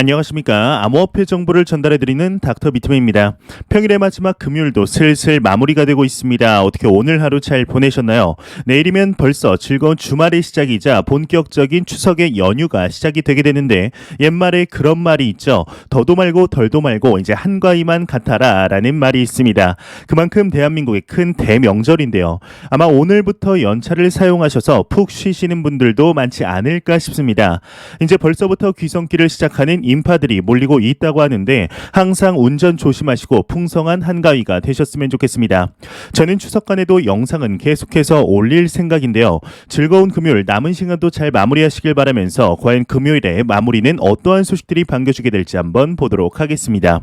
안녕하십니까. 암호화폐 정보를 전달해드리는 닥터 비트맨입니다. 평일의 마지막 금요일도 슬슬 마무리가 되고 있습니다. 어떻게 오늘 하루 잘 보내셨나요? 내일이면 벌써 즐거운 주말의 시작이자 본격적인 추석의 연휴가 시작이 되게 되는데 옛말에 그런 말이 있죠. 더도 말고 덜도 말고 이제 한가위만 같아라 라는 말이 있습니다. 그만큼 대한민국의 큰 대명절인데요. 아마 오늘부터 연차를 사용하셔서 푹 쉬시는 분들도 많지 않을까 싶습니다. 이제 벌써부터 귀성길을 시작하는 인파들이 몰리고 있다고 하는데 항상 운전 조심하시고 풍성한 한가위가 되셨으면 좋겠습니다. 저는 추석간에도 영상은 계속해서 올릴 생각인데요. 즐거운 금요일 남은 시간도 잘 마무리하시길 바라면서 과연 금요일에 마무리는 어떠한 소식들이 반겨주게 될지 한번 보도록 하겠습니다.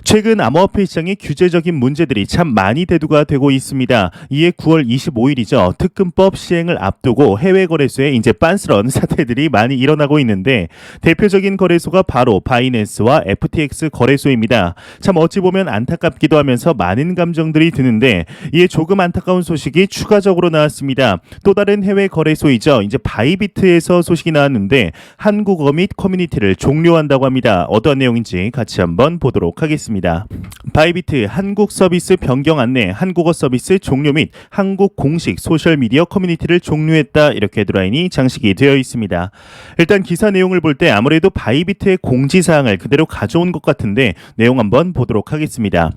최근 암호화폐 시장의 규제적인 문제들이 참 많이 대두가 되고 있습니다. 이에 9월 25일이죠. 특금법 시행을 앞두고 해외 거래소에 이제 빤스런 사태들이 많이 일어나고 있는데 대표적인 거래소가 바로 바이낸스와 FTX 거래소입니다. 참 어찌 보면 안타깝기도 하면서 많은 감정들이 드는데 이에 조금 안타까운 소식이 추가적으로 나왔습니다. 또 다른 해외 거래소이죠. 이제 바이비트에서 소식이 나왔는데 한국어 및 커뮤니티를 종료한다고 합니다. 어떠한 내용인지 같이 한번 보도록 하겠습니다. 바이비트 한국 서비스 변경 안내, 한국어 서비스 종료 및 한국 공식 소셜미디어 커뮤니티를 종료했다. 이렇게 헤드라인이 장식이 되어 있습니다. 일단 기사 내용을 볼 때 아무래도 바이비트의 공지사항을 그대로 가져온 것 같은데 내용 한번 보도록 하겠습니다.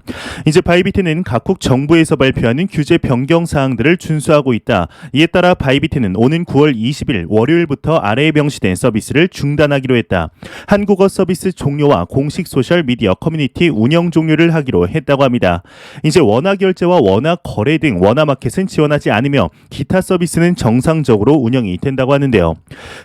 이제 바이비트는 각국 정부에서 발표하는 규제 변경 사항들을 준수하고 있다. 이에 따라 바이비트는 오는 9월 20일 월요일부터 아래에 명시된 서비스를 중단하기로 했다. 한국어 서비스 종료와 공식 소셜 미디어 커뮤니티 운영 종료를 하기로 했다고 합니다. 이제 원화 결제와 원화 거래 등 원화 마켓은 지원하지 않으며 기타 서비스는 정상적으로 운영이 된다고 하는데요.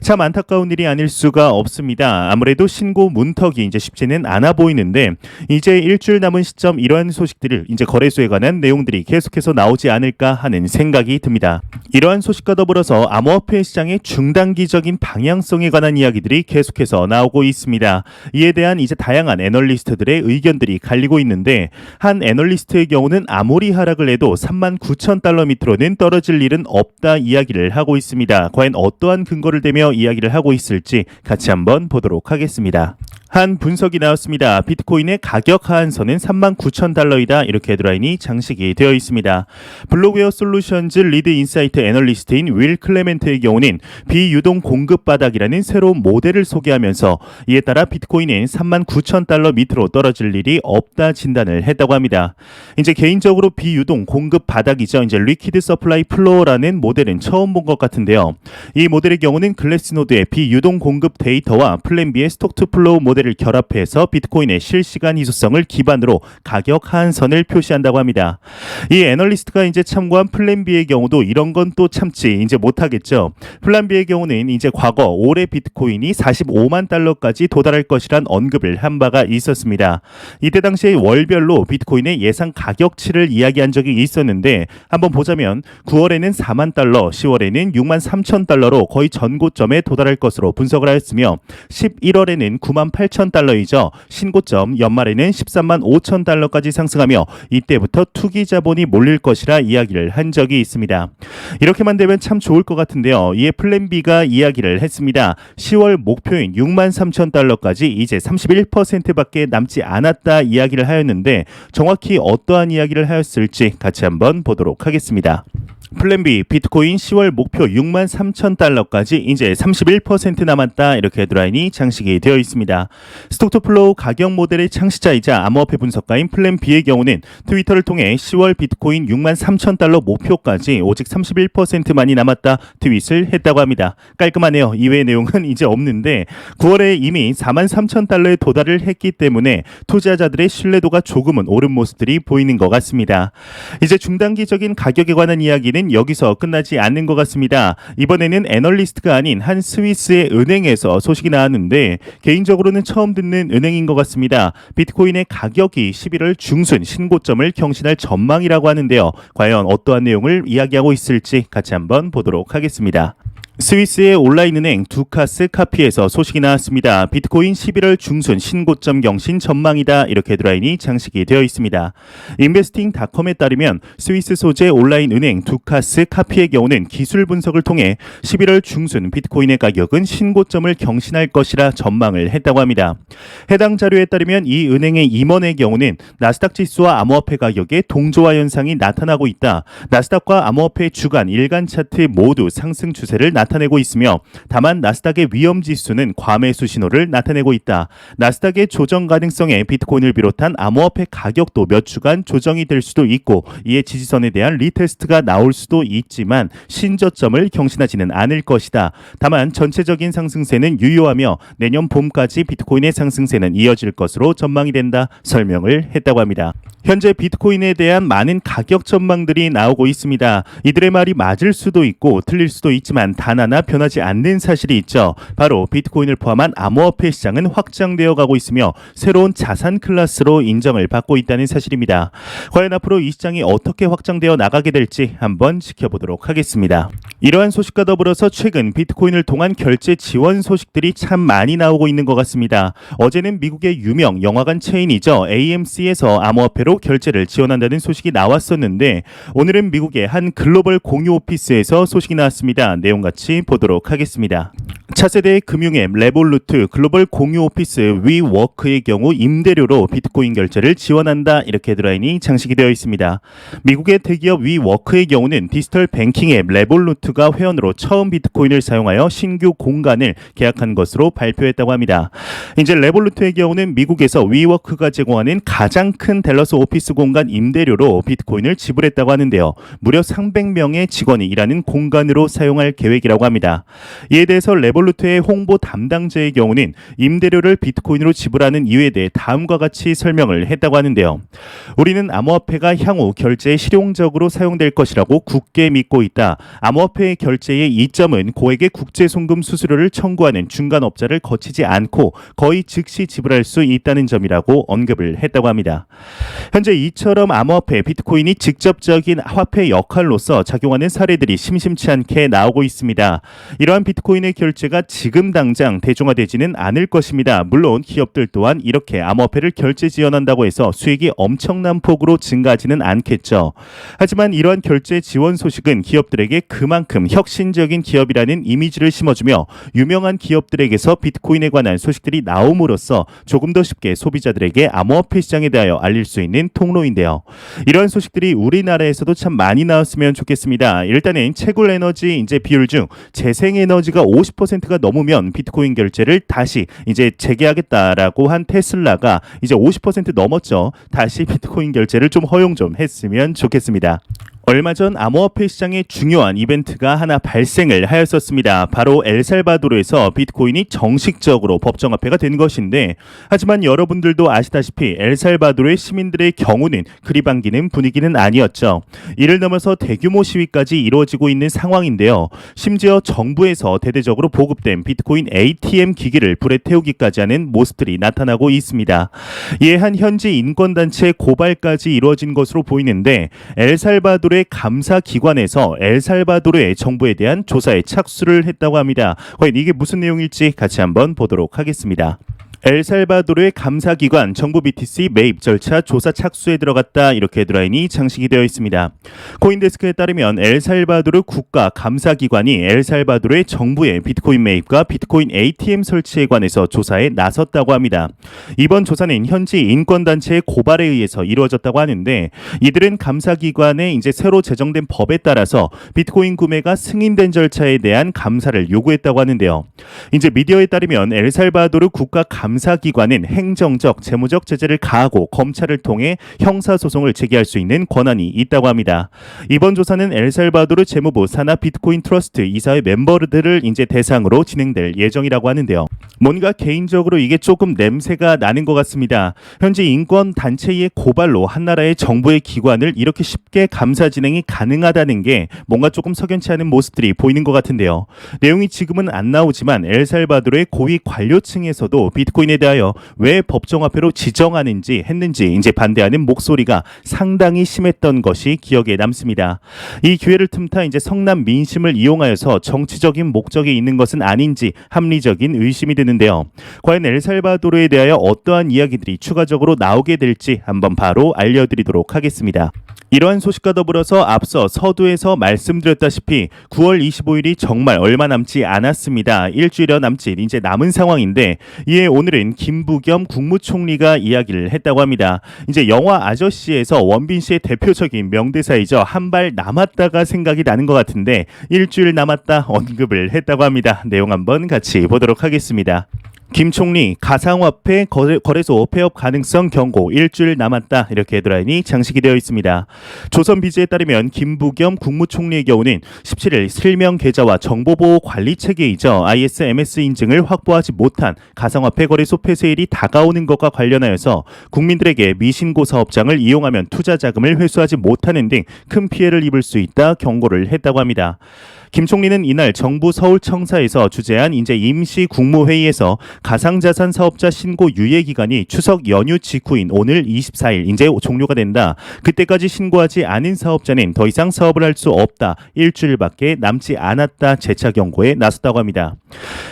참 안타까운 일이 아닐 수가 없습니다. 아무래도 신고 문턱이 이제 쉽지는 않아 보이는데 이제 일주일 남은 시점 이러한 소식들을 이제 거래소에 관한 내용들이 계속해서 나오지 않을까 하는 생각이 듭니다. 이러한 소식과 더불어서 암호화폐 시장의 중단기적인 방향성에 관한 이야기들이 계속해서 나오고 있습니다. 이에 대한 이제 다양한 애널리스트들의 의견들이 갈리고 있는데 한 애널리스트의 경우는 아무리 하락을 해도 39,000달러 밑으로는 떨어질 일은 없다 이야기를 하고 있습니다. 과연 어떠한 근거를 대며 이야기를 하고 있을지 같이 한번 보도록 하겠습니다. 한 분석이 나왔습니다. 비트코인의 가격 하한선은 39,000달러이다. 이렇게 헤드라인이 장식이 되어 있습니다. 블록웨어 솔루션즈 리드 인사이트 애널리스트인 윌 클레멘트의 경우는 비유동 공급 바닥이라는 새로운 모델을 소개하면서 이에 따라 비트코인은 39,000달러 밑으로 떨어질 일이 없다 진단을 했다고 합니다. 이제 개인적으로 비유동 공급 바닥이죠. 이제 리퀴드 서플라이 플로어라는 모델은 처음 본 것 같은데요. 이 모델의 경우는 글래스노드의 비유동 공급 데이터와 플랜B의 스톡 투 플로우 모델을 결합해서 비트코인의 실시간 희소성을 기반으로 가격 하한선을 표시한다고 합니다. 이 애널리스트가 이제 참고한 플랜B의 경우도 이런 건 또 참지 이제 못하겠죠. 플랜B의 경우는 이제 과거 올해 비트코인이 45만 달러까지 도달할 것이란 언급을 한 바가 있었습니다. 이때 당시에 월별로 비트코인의 예상 가격치를 이야기한 적이 있었는데 한번 보자면 9월에는 4만 달러, 10월에는 6만 3천 달러로 거의 전고점에 도달할 것으로 분석을 하였으며 11월에는 9만 8천 달러이죠. 신고점 연말에는 13만 5천 달러까지 상승하며 이때부터 투기 자본이 몰릴 것이라 이야기를 한 적이 있습니다. 이렇게만 되면 참 좋을 것 같은데요. 이에 플랜B가 이야기를 했습니다. 10월 목표인 6만 3천 달러까지 이제 31%밖에 남지 않았다 이야기를 하였는데 정확히 어떠한 이야기를 하였을지 같이 한번 보도록 하겠습니다. 플랜B 비트코인 10월 목표 6만 3천 달러까지 이제 31% 남았다 이렇게 헤드라인이 장식이 되어 있습니다. 스톡투플로우 가격 모델의 창시자이자 암호화폐 분석가인 플랜B의 경우는 트위터를 통해 10월 비트코인 6만 3천 달러 목표까지 오직 31%만이 남았다 트윗을 했다고 합니다. 깔끔하네요. 이외의 내용은 이제 없는데 9월에 이미 4만 3천 달러에 도달을 했기 때문에 투자자들의 신뢰도가 조금은 오른 모습들이 보이는 것 같습니다. 이제 중단기적인 가격에 관한 이야기는 여기서 끝나지 않는 것 같습니다. 이번에는 애널리스트가 아닌 한 스위스의 은행에서 소식이 나왔는데 개인적으로는 처음 듣는 은행인 것 같습니다. 비트코인의 가격이 11월 중순 신고점을 경신할 전망이라고 하는데요. 과연 어떠한 내용을 이야기하고 있을지 같이 한번 보도록 하겠습니다. 스위스의 온라인 은행 두카스 카피에서 소식이 나왔습니다. 비트코인 11월 중순 신고점 경신 전망이다, 이렇게 헤드라인이 장식이 되어 있습니다. 인베스팅닷컴에 따르면 스위스 소재 온라인 은행 두카스 카피의 경우는 기술 분석을 통해 11월 중순 비트코인의 가격은 신고점을 경신할 것이라 전망을 했다고 합니다. 해당 자료에 따르면 이 은행의 임원의 경우는 나스닥 지수와 암호화폐 가격의 동조화 현상이 나타나고 있다. 나스닥과 암호화폐 주간, 일간 차트 모두 상승 추세를 나타내고 있으며, 다만 나스닥의 위험 지수는 과매수 신호를 나타내고 있다. 나스닥의 조정 가능성에 비트코인을 비롯한 암호화폐 가격도 몇 주간 조정이 될 수도 있고, 이에 지지선에 대한 리테스트가 나올 수도 있지만 신저점을 경신하지는 않을 것이다. 다만 전체적인 상승세는 유효하며 내년 봄까지 비트코인의 상승세는 이어질 것으로 전망이 된다, 설명을 했다고 합니다. 현재 비트코인에 대한 많은 가격 전망들이 나오고 있습니다. 이들의 말이 맞을 수도 있고 틀릴 수도 있지만 단 하나 변하지 않는 사실이 있죠. 바로 비트코인을 포함한 암호화폐 시장은 확장되어 가고 있으며 새로운 자산 클래스로 인정을 받고 있다는 사실입니다. 과연 앞으로 이 시장이 어떻게 확장되어 나가게 될지 한번 지켜보도록 하겠습니다. 이러한 소식과 더불어서 최근 비트코인을 통한 결제 지원 소식들이 참 많이 나오고 있는 것 같습니다. 어제는 미국의 유명 영화관 체인이죠. AMC에서 암호화폐로 결제를 지원한다는 소식이 나왔었는데, 오늘은 미국의 한 글로벌 공유 오피스에서 소식이 나왔습니다. 내용 같이 보도록 하겠습니다. 차세대 금융앱 레볼루트 글로벌 공유 오피스 위워크의 경우 임대료로 비트코인 결제를 지원한다, 이렇게 헤드라인이 장식이 되어 있습니다. 미국의 대기업 위워크의 경우는 디지털 뱅킹 앱 레볼루트가 회원으로 처음 비트코인을 사용하여 신규 공간을 계약한 것으로 발표했다고 합니다. 이제 레볼루트의 경우는 미국에서 위워크가 제공하는 가장 큰 댈러스 오피스 공간 임대료로 비트코인을 지불했다고 하는데요. 무려 300명의 직원이 일하는 공간으로 사용할 계획이라고 합니다. 이에 대해서 레볼루트의 홍보 담당자의 경우는 임대료를 비트코인으로 지불하는 이유에 대해 다음과 같이 설명을 했다고 하는데요. 우리는 암호화폐가 향후 결제에 실용적으로 사용될 것이라고 굳게 믿고 있다. 암호화폐 결제의 이점은 고액의 국제송금 수수료를 청구하는 중간업자를 거치지 않고 거의 즉시 지불할 수 있다는 점이라고 언급을 했다고 합니다. 현재 이처럼 암호화폐 비트코인이 직접적인 화폐 역할로서 작용하는 사례들이 심심치 않게 나오고 있습니다. 이러한 비트코인의 결제가 지금 당장 대중화되지는 않을 것입니다. 물론 기업들 또한 이렇게 암호화폐를 결제 지원한다고 해서 수익이 엄청난 폭으로 증가하지는 않겠죠. 하지만 이러한 결제 지원 소식은 기업들에게 그만큼 혁신적인 기업이라는 이미지를 심어주며 유명한 기업들에게서 비트코인에 관한 소식들이 나옴으로써 조금 더 쉽게 소비자들에게 암호화폐 시장에 대하여 알릴 수 있는 통로인데요. 이러한 소식들이 우리나라에서도 참 많이 나왔으면 좋겠습니다. 일단은 채굴 에너지 이제 비율 중 재생에너지가 50%가 넘으면 비트코인 결제를 다시 이제 재개하겠다라고 한 테슬라가 이제 50% 넘었죠. 다시 비트코인 결제를 좀 허용 좀 했으면 좋겠습니다. 얼마 전 암호화폐 시장에 중요한 이벤트가 하나 발생을 하였었습니다. 바로 엘살바도르에서 비트코인이 정식적으로 법정화폐가 된 것인데, 하지만 여러분들도 아시다시피 엘살바도르의 시민들의 경우는 그리 반기는 분위기는 아니었죠. 이를 넘어서 대규모 시위까지 이루어지고 있는 상황인데요. 심지어 정부에서 대대적으로 보급된 비트코인 ATM 기기를 불에 태우기까지 하는 모습들이 나타나고 있습니다. 이에 한 현지 인권단체 고발까지 이루어진 것으로 보이는데, 엘살바도르 감사기관에서 엘살바도르의 정부에 대한 조사에 착수를 했다고 합니다. 과연 이게 무슨 내용일지 같이 한번 보도록 하겠습니다. 엘살바도르의 감사기관 정부 BTC 매입 절차 조사 착수에 들어갔다, 이렇게 헤드라인이 장식이 되어 있습니다. 코인데스크에 따르면 엘살바도르 국가 감사기관이 엘살바도르의 정부의 비트코인 매입과 비트코인 ATM 설치에 관해서 조사에 나섰다고 합니다. 이번 조사는 현지 인권단체의 고발에 의해서 이루어졌다고 하는데, 이들은 감사기관의 이제 새로 제정된 법에 따라서 비트코인 구매가 승인된 절차에 대한 감사를 요구했다고 하는데요. 이제 미디어에 따르면 엘살바도르 국가 감사기관은 행정적, 재무적 제재를 가하고 검찰을 통해 형사소송을 제기할 수 있는 권한이 있다고 합니다. 이번 조사는 엘살바도르 재무부 산하 비트코인 트러스트 이사회 멤버들을 이제 대상으로 진행될 예정이라고 하는데요. 뭔가 개인적으로 이게 조금 냄새가 나는 것 같습니다. 현재 인권단체의 고발로 한 나라의 정부의 기관을 이렇게 쉽게 감사 진행이 가능하다는 게 뭔가 조금 석연치 않은 모습들이 보이는 것 같은데요. 내용이 지금은 안 나오지만 엘살바도르의 고위 관료층에서도 비트코인 비트코인에 대하여 왜 법정화폐로 지정하는지 했는지 이제 반대하는 목소리가 상당히 심했던 것이 기억에 남습니다. 이 기회를 틈타 이제 성남 민심을 이용하여서 정치적인 목적이 있는 것은 아닌지 합리적인 의심이 드는데요. 과연 엘살바도르에 대하여 어떠한 이야기들이 추가적으로 나오게 될지 한번 바로 알려드리도록 하겠습니다. 이러한 소식과 더불어서 앞서 서두에서 말씀드렸다시피 9월 25일이 정말 얼마 남지 않았습니다. 일주일여 남짓 이제 남은 상황인데 이에 오늘은 김부겸 국무총리가 이야기를 했다고 합니다. 이제 영화 아저씨에서 원빈 씨의 대표적인 명대사이죠. 한 발 남았다가 생각이 나는 것 같은데 일주일 남았다 언급을 했다고 합니다. 내용 한번 같이 보도록 하겠습니다. 김 총리 가상화폐 거래소 폐업 가능성 경고 일주일 남았다 이렇게 헤드라인이 장식이 되어 있습니다. 조선비즈에 따르면 김부겸 국무총리의 경우는 17일 실명 계좌와 정보보호 관리 체계이죠. ISMS 인증을 확보하지 못한 가상화폐 거래소 폐쇄일이 다가오는 것과 관련하여서 국민들에게 미신고 사업장을 이용하면 투자 자금을 회수하지 못하는 등 큰 피해를 입을 수 있다 경고를 했다고 합니다. 김 총리는 이날 정부 서울청사에서 주재한 이제 임시 국무회의에서 가상자산 사업자 신고 유예 기간이 추석 연휴 직후인 오늘 24일 이제 종료가 된다. 그때까지 신고하지 않은 사업자는 더 이상 사업을 할 수 없다. 일주일밖에 남지 않았다. 재차 경고에 나섰다고 합니다.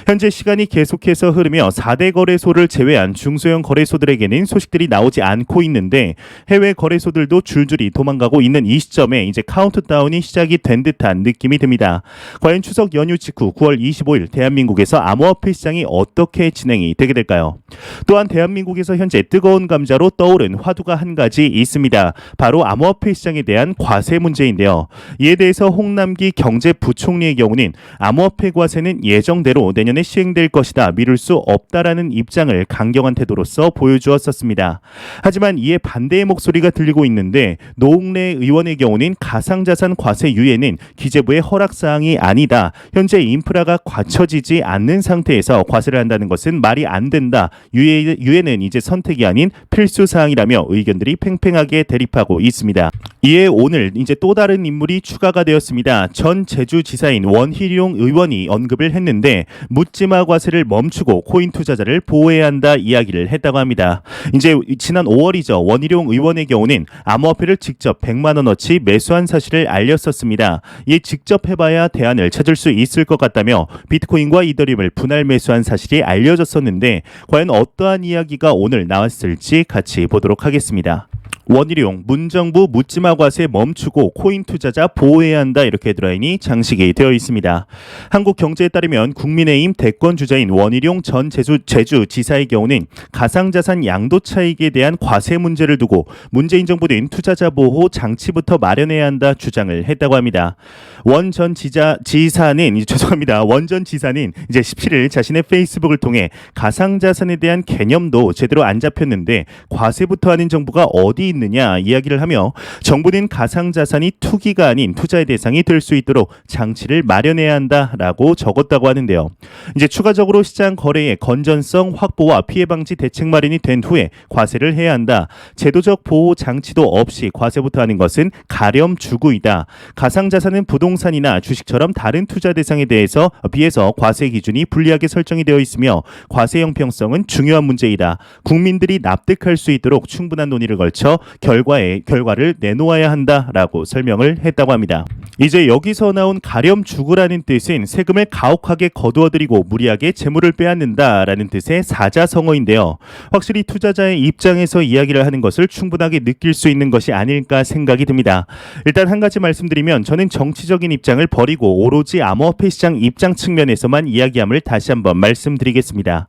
현재 시간이 계속해서 흐르며 4대 거래소를 제외한 중소형 거래소들에게는 소식들이 나오지 않고 있는데 해외 거래소들도 줄줄이 도망가고 있는 이 시점에 이제 카운트다운이 시작이 된 듯한 느낌이 듭니다. 과연 추석 연휴 직후 9월 25일 대한민국에서 암호화폐 시장이 어떻게 진행이 되게 될까요? 또한 대한민국에서 현재 뜨거운 감자로 떠오른 화두가 한 가지 있습니다. 바로 암호화폐 시장에 대한 과세 문제인데요. 이에 대해서 홍남기 경제부총리의 경우는 암호화폐 과세는 예정대로 내년에 시행될 것이다. 미룰 수 없다라는 입장을 강경한 태도로서 보여주었었습니다. 하지만 이에 반대의 목소리가 들리고 있는데 노웅래 의원의 경우는 가상자산 과세 유예는 기재부의 허락사항이 아니다. 현재 인프라가 갖춰지지 않는 상태에서 과세를 한다는 것은 말이 안 된다. 유예는 이제 선택이 아닌 필수 사항이라며 의견들이 팽팽하게 대립하고 있습니다. 이에 오늘 이제 또 다른 인물이 추가가 되었습니다. 전 제주지사인 원희룡 의원이 언급을 했는데 묻지마 과세를 멈추고 코인 투자자를 보호해야 한다 이야기를 했다고 합니다. 이제 지난 5월이죠. 원희룡 의원의 경우는 암호화폐를 직접 100만 원어치 매수한 사실을 알렸었습니다. 이에 직접 해봐야 대안을 찾을 수 있을 것 같다며 비트코인과 이더리움을 분할 매수한 사실이 알려졌었는데 과연 어떠한 이야기가 오늘 나왔을지 같이 보도록 하겠습니다. 원희룡 문정부 묻지마 과세 멈추고 코인 투자자 보호해야 한다 이렇게 헤드라인이 장식이 되어 있습니다. 한국경제에 따르면 국민의힘 대권 주자인 원희룡 전 제주지사의 경우는 가상자산 양도 차익에 대한 과세 문제를 두고 문재인 정부는 투자자 보호 장치부터 마련해야 한다 주장을 했다고 합니다. 원 전 지사는 이제 17일 자신의 페이스북을 통해 가상자산에 대한 개념도 제대로 안 잡혔는데 과세부터 하는 정부가 어디 있느냐 이야기를 하며 정부는 가상자산이 투기가 아닌 투자의 대상이 될 수 있도록 장치를 마련해야 한다라고 적었다고 하는데요. 이제 추가적으로 시장 거래의 건전성 확보와 피해 방지 대책 마련이 된 후에 과세를 해야 한다. 제도적 보호 장치도 없이 과세부터 하는 것은 가렴 주구이다. 가상자산은 부동산이나 주식처럼 다른 투자 대상에 비해서 과세 기준이 불리하게 설정이 되어 있으며 과세 형평성은 중요한 문제이다. 국민들이 납득할 수 있도록 충분한 논의를 걸쳐 결과를 내놓아야 한다라고 설명을 했다고 합니다. 이제 여기서 나온 가렴 주구라는 뜻은 세금을 가혹하게 거두어들이고 무리하게 재물을 빼앗는다라는 뜻의 사자성어인데요. 확실히 투자자의 입장에서 이야기를 하는 것을 충분하게 느낄 수 있는 것이 아닐까 생각이 듭니다. 일단 한 가지 말씀드리면 저는 정치적인 입장을 버리고 오로지 암호화폐 시장 입장 측면에서만 이야기함을 다시 한번 말씀드리겠습니다.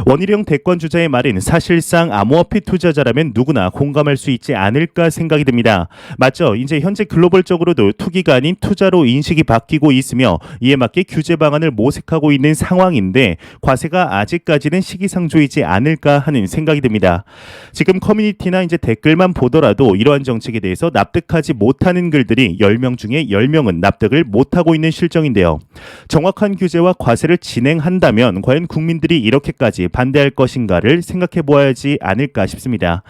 원희룡 대권 주자의 말은 사실상 암호화폐 투자자라면 누구나 공감할 수 있지 않을까 생각이 듭니다. 맞죠? 이제 현재 글로벌적으로도 투기가 아닌 투자로 인식이 바뀌고 있으며 이에 맞게 규제 방안을 모색하고 있는 상황인데 과세가 아직까지는 시기상조이지 않을까 하는 생각이 듭니다. 지금 커뮤니티나 이제 댓글만 보더라도 이러한 정책에 대해서 납득하지 못하는 글들이 10명 중에 10명은 납득을 못하고 있는 실정인데요. 정확한 규제와 과세를 진행한다면 과연 국민들이 이렇게까지 반대할 것인가를 생각해 보아야지 않을까 싶습니다.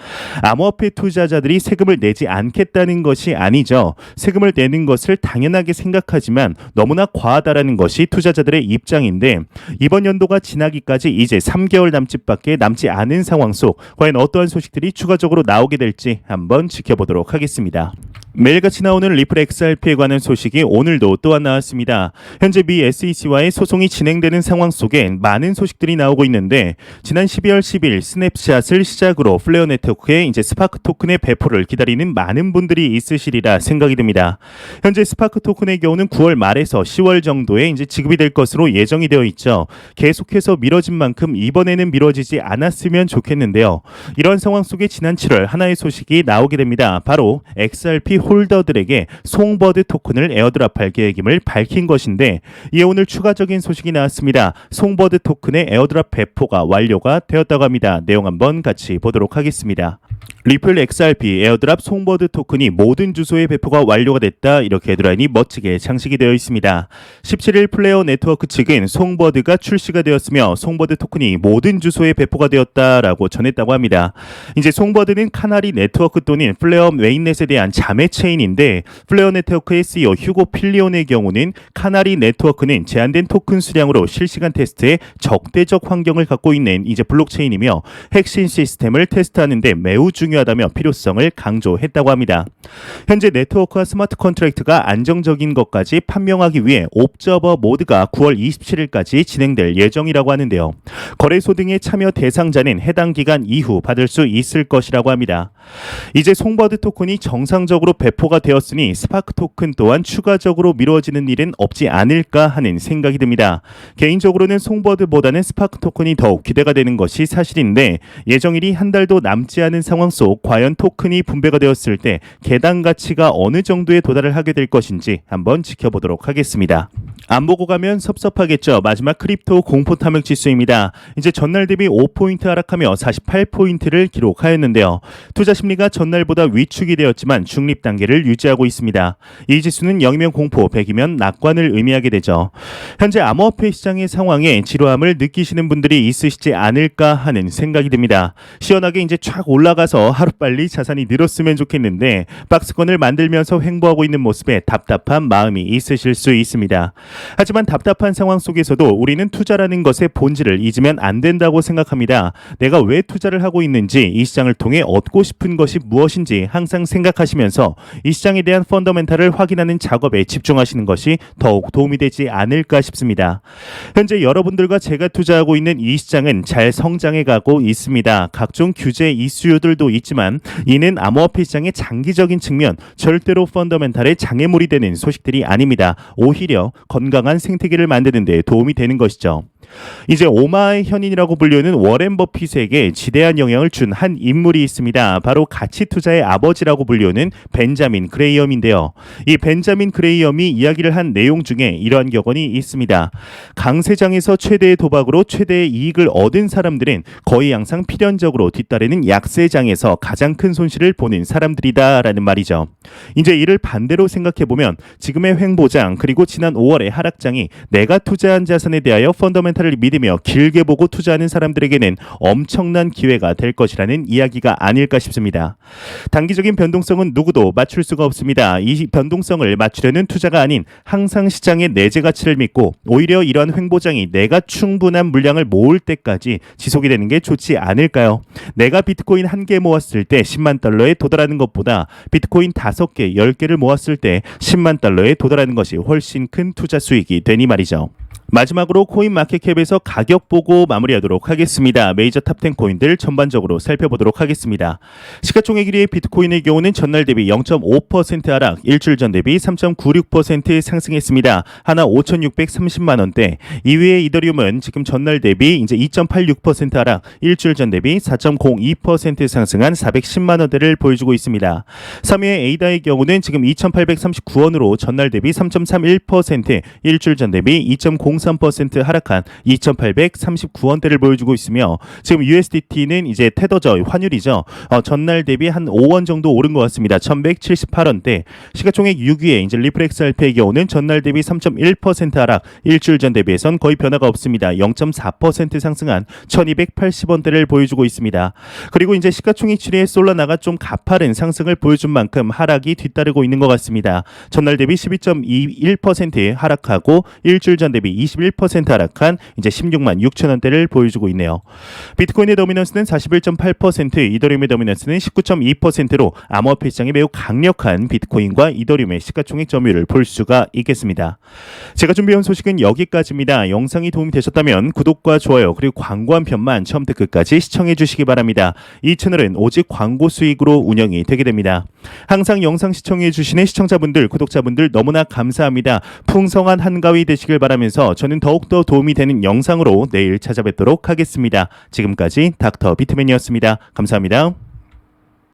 암호화폐 투자자들이 세금을 내지 않겠다는 것이 아니죠. 세금을 내는 것을 당연하게 생각하지만 너무나 과하다라는 것이 투자자들의 입장인데 이번 연도가 지나기까지 이제 3개월 남짓밖에 남지 않은 상황 속 과연 어떠한 소식들이 추가적으로 나오게 될지 한번 지켜보도록 하겠습니다. 매일같이 나오는 리플 XRP에 관한 소식이 오늘도 또한 나왔습니다. 현재 미 SEC와의 소송이 진행되는 상황 속에 많은 소식들이 나오고 있는데 지난 12월 10일 스냅샷을 시작으로 플레어 네트워크에 이제 스파크 토큰의 배포를 기다리는 많은 분들이 있으시리라 생각이 듭니다. 현재 스파크 토큰의 경우는 9월 말에서 10월 정도에 이제 지급이 될 것으로 예정이 되어 있죠. 계속해서 미뤄진 만큼 이번에는 미뤄지지 않았으면 좋겠는데요. 이런 상황 속에 지난 7월 하나의 소식이 나오게 됩니다. 바로 XRP 홀더들에게 송버드 토큰을 에어드랍할 계획임을 밝힌 것인데 이에 오늘 추가적인 소식이 나왔습니다. 송버드 토큰의 에어드랍 배포가 완료가 되었다고 합니다. 내용 한번 같이 보도록 하겠습니다. 리플 XRP 에어드랍 송버드 토큰이 모든 주소에 배포가 완료가 됐다. 이렇게 헤드라인이 멋지게 장식이 되어 있습니다. 17일 플레어 네트워크 측은 송버드가 출시가 되었으며 송버드 토큰이 모든 주소에 배포가 되었다라고 전했다고 합니다. 이제 송버드는 카나리 네트워크 또는 플레어 메인넷에 대한 자매 체인인데 플레어 네트워크의 CEO 휴고 필리온의 경우는 카나리 네트워크는 제한된 토큰 수량으로 실시간 테스트에 적대적 환경을 갖고 있는 이제 블록체인이며 핵심 시스템을 테스트하는 데 매우 중요하다며 필요성을 강조했다고 합니다. 현재 네트워크와 스마트 컨트랙트가 안정적인 것까지 판명하기 위해 옵저버 모드가 9월 27일까지 진행될 예정이라고 하는데요. 거래소 등의 참여 대상자는 해당 기간 이후 받을 수 있을 것이라고 합니다. 이제 송버드 토큰이 정상적으로 배포가 되었으니 스파크 토큰 또한 추가적으로 미뤄지는 일은 없지 않을까 하는 생각이 듭니다. 개인적으로는 송버드보다는 스파크 토큰이 더욱 기대가 되는 것이 사실인데 예정일이 한 달도 남지 않은 상황 속 과연 토큰이 분배가 되었을 때 계단 가치가 어느 정도에 도달을 하게 될 것인지 한번 지켜보도록 하겠습니다. 안 보고 가면 섭섭하겠죠. 마지막 크립토 공포 탐욕 지수입니다. 이제 전날 대비 5포인트 하락하며 48포인트를 기록하였는데요. 투자 심리가 전날보다 위축이 되었지만 중립 단계를 유지하고 있습니다. 이 지수는 0이면 공포, 100이면 낙관을 의미하게 되죠. 현재 암호화폐 시장의 상황에 지루함을 느끼시는 분들이 있으시지 않을까 하는 생각이 듭니다. 시원하게 이제 쫙 올라가서 하루빨리 자산이 늘었으면 좋겠는데 박스권을 만들면서 횡보하고 있는 모습에 답답한 마음이 있으실 수 있습니다. 하지만 답답한 상황 속에서도 우리는 투자라는 것의 본질을 잊으면 안 된다고 생각합니다. 내가 왜 투자를 하고 있는지, 이 시장을 통해 얻고 싶은 것이 무엇인지 항상 생각하시면서 이 시장에 대한 펀더멘탈을 확인하는 작업에 집중하시는 것이 더욱 도움이 되지 않을까 싶습니다. 현재 여러분들과 제가 투자하고 있는 이 시장은 잘 성장해 가고 있습니다. 각종 규제 이슈들도 있지만 이는 암호화폐 시장의 장기적인 측면, 절대로 펀더멘탈에 장애물이 되는 소식들이 아닙니다. 오히려 건강한 생태계를 만드는 데 도움이 되는 것이죠. 이제 오마의 현인이라고 불리는 워렌 버핏에게 지대한 영향을 준 한 인물이 있습니다. 바로 가치 투자의 아버지라고 불리는 벤자민 그레이엄인데요. 이 벤자민 그레이엄이 이야기를 한 내용 중에 이러한 격언이 있습니다. 강세장에서 최대의 도박으로 최대의 이익을 얻은 사람들은 거의 항상 필연적으로 뒤따르는 약세장에서 가장 큰 손실을 보는 사람들이다라는 말이죠. 이제 이를 반대로 생각해보면 지금의 횡보장 그리고 지난 5월의 하락장이 내가 투자한 자산에 대하여 펀더멘탈을 믿으며 길게 보고 투자하는 사람들에게는 엄청난 기회가 될 것이라는 이야기가 아닐까 싶습니다. 단기적인 변동성은 누구도 맞출 수가 없습니다. 이 변동성을 맞추려는 투자가 아닌 항상 시장의 내재 가치를 믿고 오히려 이러한 횡보장이 내가 충분한 물량을 모을 때까지 지속이 되는 게 좋지 않을까요? 내가 비트코인 1개 모았을 때 10만 달러에 도달하는 것보다 비트코인 5개, 10개를 모았을 때 10만 달러에 도달하는 것이 훨씬 큰 투자 수익이 되니 말이죠. 마지막으로 코인 마켓캡에서 가격 보고 마무리하도록 하겠습니다. 메이저 탑10 코인들 전반적으로 살펴보도록 하겠습니다. 시가총액 1위의 비트코인의 경우는 전날 대비 0.5% 하락, 일주일 전 대비 3.96% 상승했습니다. 하나 5,630만 원대. 2위의 이더리움은 지금 전날 대비 이제 2.86% 하락, 일주일 전 대비 4.02% 상승한 410만 원대를 보여주고 있습니다. 3위의 에이다의 경우는 지금 2,839원으로 전날 대비 3.31%, 일주일 전 대비 2.04% 0.53% 하락한 2,839원대를 보여주고 있으며 지금 USDT는 이제 테더죠. 환율이죠. 전날 대비 한 5원 정도 오른 것 같습니다. 1,178원대. 시가총액 6위에 이제 리플 XRP의 경우는 전날 대비 3.1% 하락, 일주일 전 대비해선 거의 변화가 없습니다. 0.4% 상승한 1,280원대를 보여주고 있습니다. 그리고 이제 시가총액 7위의 솔라나가 좀 가파른 상승을 보여준 만큼 하락이 뒤따르고 있는 것 같습니다. 전날 대비 12.21% 하락하고 일주일 전 대비 21% 하락한 이제 16만 6천 원대를 보여주고 있네요. 비트코인의 도미넌스는 41.8%, 이더리움의 도미넌스는 19.2%로 암호화폐 시장이 매우 강력한 비트코인과 이더리움의 시가총액 점유율을 볼 수가 있겠습니다. 제가 준비해온 소식은 여기까지입니다. 영상이 도움이 되셨다면 구독과 좋아요 그리고 광고 한 편만 처음부터 끝까지 시청해 주시기 바랍니다. 이 채널은 오직 광고 수익으로 운영이 되게 됩니다. 항상 영상 시청해 주시는 시청자분들, 구독자분들 너무나 감사합니다. 풍성한 한가위 되시길 바라면서 저는 더욱더 도움이 되는 영상으로 내일 찾아뵙도록 하겠습니다. 지금까지 닥터 비트맨이었습니다. 감사합니다.